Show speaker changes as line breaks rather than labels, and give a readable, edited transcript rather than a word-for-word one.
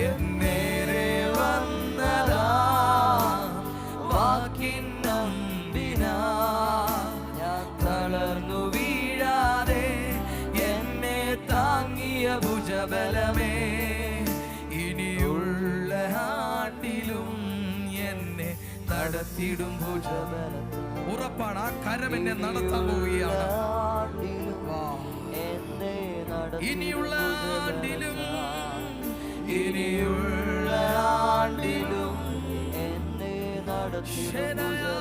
എന്നേരെ വന്നതാ വാക്കിൻ അമ്പിനാ. ഞാൻ തളർന്നു വീഴാതെ എന്നെ താങ്ങിയ ഭുജബലമേ, ഇനിയുള്ള ആണ്ടിലും എന്നെ നടത്തിടും ഭുജബലം. ഉറപ്പാണ്, ആ കരം എന്നെ നടത്താൻ പോവുകയാണ്. ഇനിയുള്ള ആണ്ടിലും ഇനിയുള്ള ആണ്ടിലും എന്നെ നടത്തിടും.